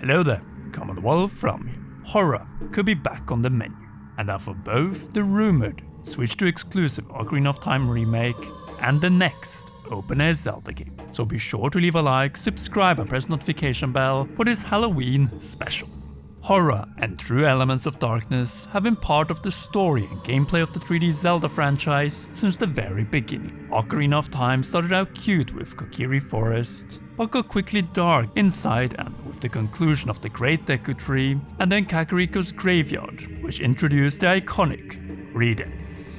Hello there, Commonwealth from here. Horror could be back on the menu, and that for both the rumored Switch 2 exclusive Ocarina of Time remake and the next open-air Zelda game. So be sure to leave a like, subscribe and press notification bell for this Halloween special. Horror and true elements of darkness have been part of the story and gameplay of the 3D Zelda franchise since the very beginning. Ocarina of Time started out cute with Kokiri Forest, but got quickly dark inside and with the conclusion of the Great Deku Tree, and then Kakariko's Graveyard, which introduced the iconic Redeads.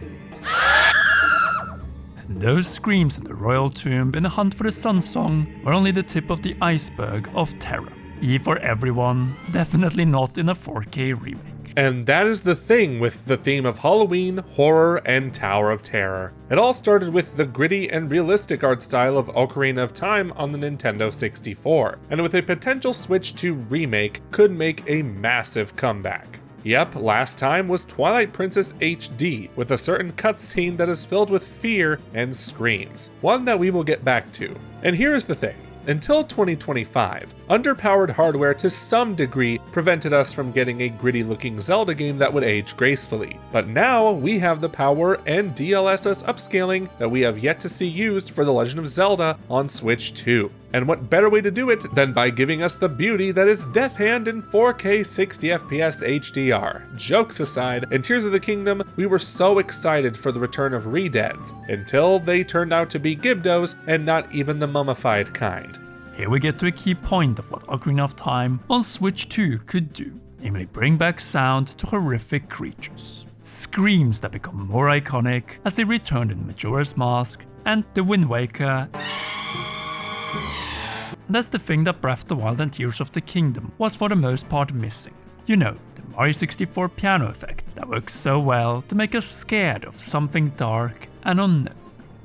And those screams in the Royal Tomb in the Hunt for the Sun song were only the tip of the iceberg of terror. E for everyone, definitely not in a 4K remake. And that is the thing with the theme of Halloween, horror, and Tower of Terror. It all started with the gritty and realistic art style of Ocarina of Time on the Nintendo 64, and with a potential Switch 2 remake could make a massive comeback. Yep, last time was Twilight Princess HD, with a certain cutscene that is filled with fear and screams, one that we will get back to. And here's the thing. Until 2025, underpowered hardware to some degree prevented us from getting a gritty-looking Zelda game that would age gracefully. But now we have the power and DLSS upscaling that we have yet to see used for The Legend of Zelda on Switch 2. And what better way to do it than by giving us the beauty that is Death Hand in 4K 60fps HDR. Jokes aside, in Tears of the Kingdom, we were so excited for the return of Redeads, until they turned out to be Gibdos and not even the mummified kind. Here we get to a key point of what Ocarina of Time on Switch 2 could do, namely bring back sound to horrific creatures. Screams that become more iconic as they returned in Majora's Mask and the Wind Waker. And that's the thing that Breath of the Wild and Tears of the Kingdom was for the most part missing. You know, the Mario 64 piano effect that works so well to make us scared of something dark and unknown.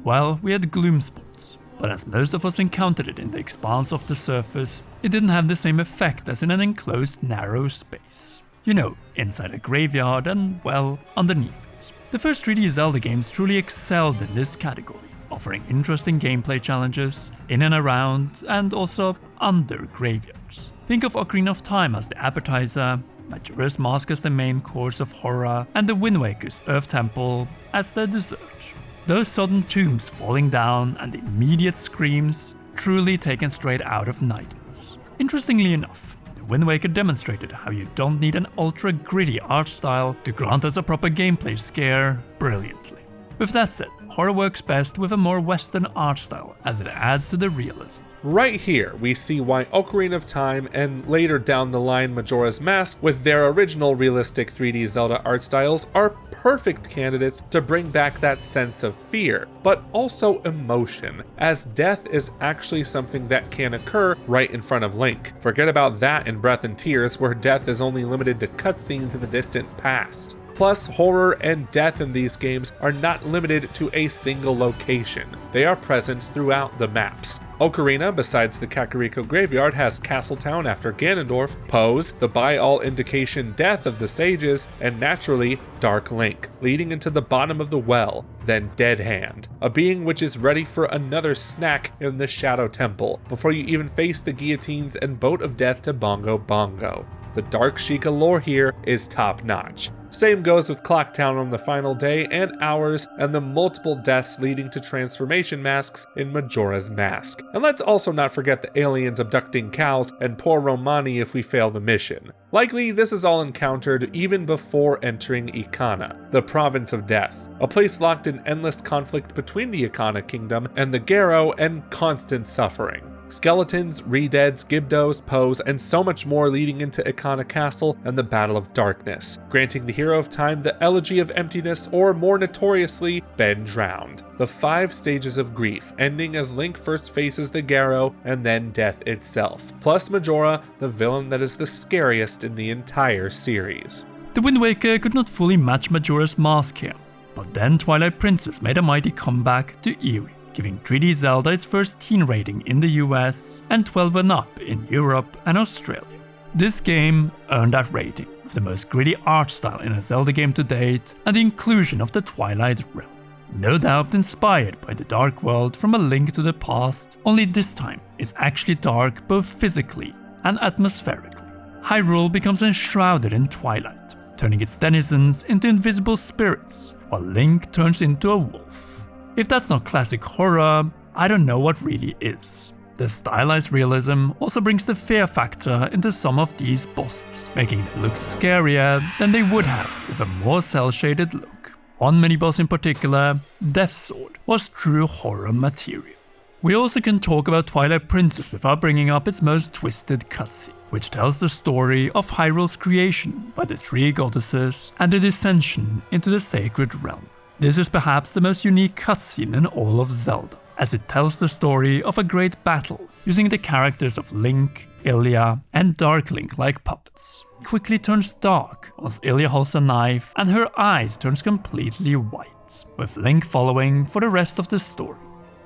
Well, we had gloom spots, but as most of us encountered it in the expanse of the surface, it didn't have the same effect as in an enclosed narrow space. You know, inside a graveyard and, well, underneath it. The first 3D Zelda games truly excelled in this category, offering interesting gameplay challenges in and around and also under graveyards. Think of Ocarina of Time as the appetizer, Majora's Mask as the main course of horror, and the Wind Waker's Earth Temple as the dessert. Those sudden tombs falling down and the immediate screams truly taken straight out of nightmares. Interestingly enough, the Wind Waker demonstrated how you don't need an ultra gritty art style to grant us a proper gameplay scare brilliantly. With that said, horror works best with a more Western art style as it adds to the realism. Right here, we see why Ocarina of Time and later down the line Majora's Mask, with their original realistic 3D Zelda art styles, are perfect candidates to bring back that sense of fear, but also emotion, as death is actually something that can occur right in front of Link. Forget about that in Breath and Tears, where death is only limited to cutscenes in the distant past. Plus, horror and death in these games are not limited to a single location. They are present throughout the maps. Ocarina, besides the Kakariko Graveyard, has Castletown after Ganondorf, Pose, the by-all indication death of the sages, and naturally, Dark Link, leading into the bottom of the well, then Dead Hand, a being which is ready for another snack in the Shadow Temple, before you even face the guillotines and Boat of Death to Bongo Bongo. The Dark Sheikah lore here is top-notch. Same goes with Clocktown on the final day and hours, and the multiple deaths leading to transformation masks in Majora's Mask. And let's also not forget the aliens abducting cows and poor Romani if we fail the mission. Likely this is all encountered even before entering Ikana, the province of death, a place locked in endless conflict between the Ikana kingdom and the Garo and constant suffering. Skeletons, Redeads, Gibdos, Pose, and so much more leading into Ikana Castle and the Battle of Darkness, granting the hero of time the Elegy of Emptiness, or more notoriously, Ben Drowned. The 5 stages of grief, ending as Link first faces the Garo and then death itself, plus Majora, the villain that is the scariest in the entire series. The Wind Waker could not fully match Majora's Mask here, but then Twilight Princess made a mighty comeback to Erie, giving 3D Zelda its first teen rating in the US and 12 and up in Europe and Australia. This game earned that rating, with the most gritty art style in a Zelda game to date and the inclusion of the Twilight Realm. No doubt inspired by the Dark World from A Link to the Past, only this time it's actually dark both physically and atmospherically. Hyrule becomes enshrouded in twilight, turning its denizens into invisible spirits, while Link turns into a wolf. If that's not classic horror, I don't know what really is. The stylized realism also brings the fear factor into some of these bosses, making them look scarier than they would have with a more cel-shaded look. One mini-boss in particular, Death Sword, was true horror material. We also can talk about Twilight Princess without bringing up its most twisted cutscene, which tells the story of Hyrule's creation by the three goddesses and the descension into the sacred realm. This is perhaps the most unique cutscene in all of Zelda, as it tells the story of a great battle using the characters of Link, Ilia, and Dark Link like puppets. It quickly turns dark once Ilia holds a knife and her eyes turns completely white, with Link following for the rest of the story.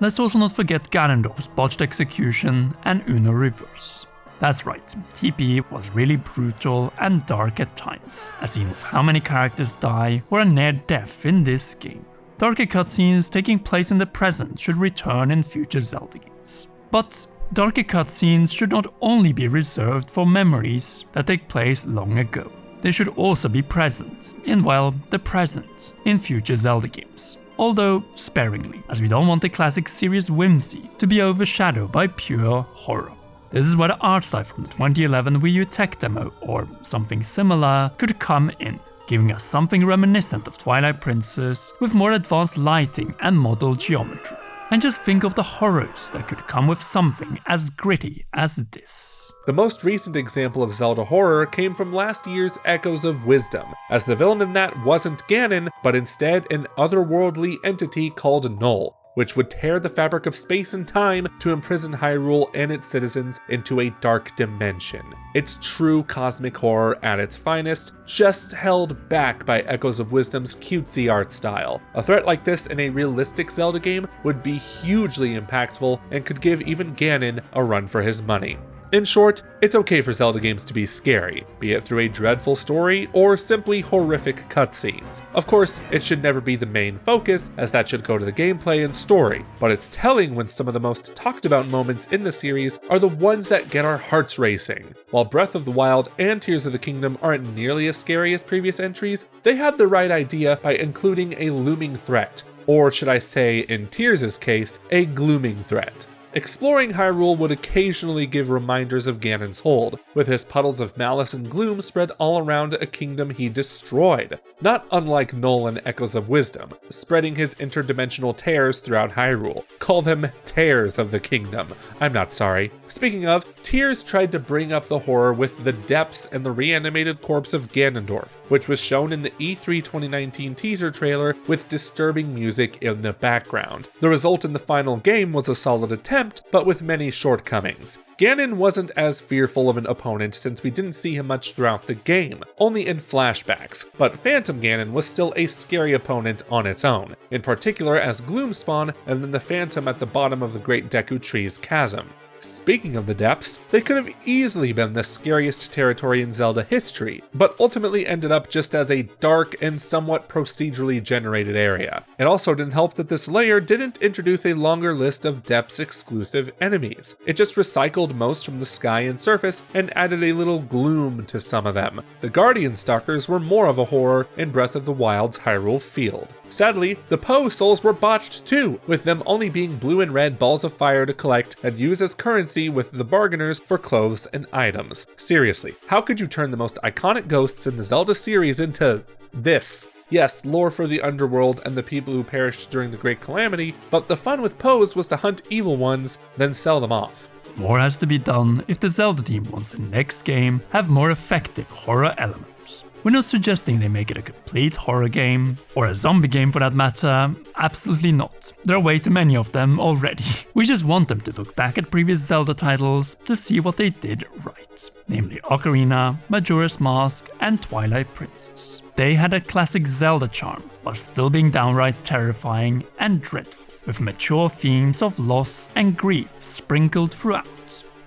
Let's also not forget Ganondorf's botched execution and Uno reverse. That's right, TP was really brutal and dark at times, as seen with how many characters die or are near death in this game. Darker cutscenes taking place in the present should return in future Zelda games. But darker cutscenes should not only be reserved for memories that take place long ago. They should also be present in, well, the present in future Zelda games. Although sparingly, as we don't want the classic series whimsy to be overshadowed by pure horror. This is where the art style from the 2011 Wii U tech demo, or something similar, could come in, giving us something reminiscent of Twilight Princess with more advanced lighting and model geometry. And just think of the horrors that could come with something as gritty as this. The most recent example of Zelda horror came from last year's Echoes of Wisdom, as the villain in that wasn't Ganon, but instead an otherworldly entity called Null, which would tear the fabric of space and time to imprison Hyrule and its citizens into a dark dimension. It's true cosmic horror at its finest, just held back by Echoes of Wisdom's cutesy art style. A threat like this in a realistic Zelda game would be hugely impactful and could give even Ganon a run for his money. In short, it's okay for Zelda games to be scary, be it through a dreadful story or simply horrific cutscenes. Of course, it should never be the main focus, as that should go to the gameplay and story, but it's telling when some of the most talked about moments in the series are the ones that get our hearts racing. While Breath of the Wild and Tears of the Kingdom aren't nearly as scary as previous entries, they had the right idea by including a looming threat, or should I say, in Tears' case, a glooming threat. Exploring Hyrule would occasionally give reminders of Ganon's hold, with his puddles of malice and gloom spread all around a kingdom he destroyed, not unlike Null in Echoes of Wisdom, spreading his interdimensional tears throughout Hyrule. Call them tears of the kingdom. I'm not sorry. Speaking of, Tears tried to bring up the horror with the depths and the reanimated corpse of Ganondorf, which was shown in the E3 2019 teaser trailer with disturbing music in the background. The result in the final game was a solid attempt, but with many shortcomings. Ganon wasn't as fearful of an opponent since we didn't see him much throughout the game, only in flashbacks, but Phantom Ganon was still a scary opponent on its own, in particular as Gloomspawn and then the Phantom at the bottom of the Great Deku Tree's chasm. Speaking of the depths, they could have easily been the scariest territory in Zelda history, but ultimately ended up just as a dark and somewhat procedurally generated area. It also didn't help that this layer didn't introduce a longer list of depths exclusive enemies. It just recycled most from the sky and surface and added a little gloom to some of them. The Guardian Stalkers were more of a horror in Breath of the Wild's Hyrule Field. Sadly, the Poe souls were botched too, with them only being blue and red balls of fire to collect and use as currency with the bargainers for clothes and items. Seriously, how could you turn the most iconic ghosts in the Zelda series into this? Yes, lore for the underworld and the people who perished during the Great Calamity, but the fun with Poes was to hunt evil ones, then sell them off. More has to be done if the Zelda team wants the next game have more effective horror elements. We're not suggesting they make it a complete horror game, or a zombie game for that matter, absolutely not. There are way too many of them already. We just want them to look back at previous Zelda titles to see what they did right, namely Ocarina, Majora's Mask, and Twilight Princess. They had a classic Zelda charm, while still being downright terrifying and dreadful, with mature themes of loss and grief sprinkled throughout.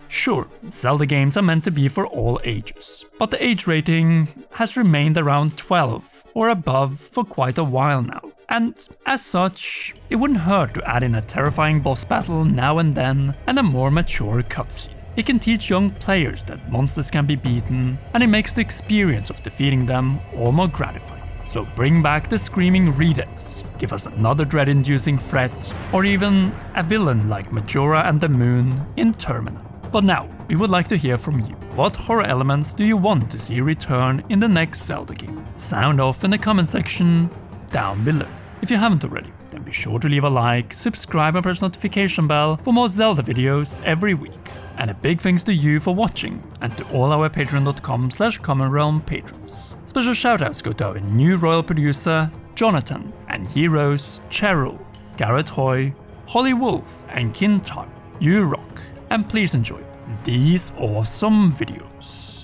Sure, Zelda games are meant to be for all ages, but the age rating has remained around 12 or above for quite a while now, and as such, it wouldn't hurt to add in a terrifying boss battle now and then and a more mature cutscene. It can teach young players that monsters can be beaten, and it makes the experience of defeating them all more gratifying. So bring back the screaming redheads, give us another dread-inducing threat, or even a villain like Majora and the Moon in Terminal. But now, we would like to hear from you. What horror elements do you want to see return in the next Zelda game? Sound off in the comment section down below. If you haven't already, then be sure to leave a like, subscribe and press notification bell for more Zelda videos every week. And a big thanks to you for watching, and to all our patreon.com/commonrealm patrons. Special shoutouts go to our new royal producer, Jonathan, and heroes Cheryl, Garrett Hoy, Holly Wolf, and Kintar. You rock, and please enjoy these awesome videos.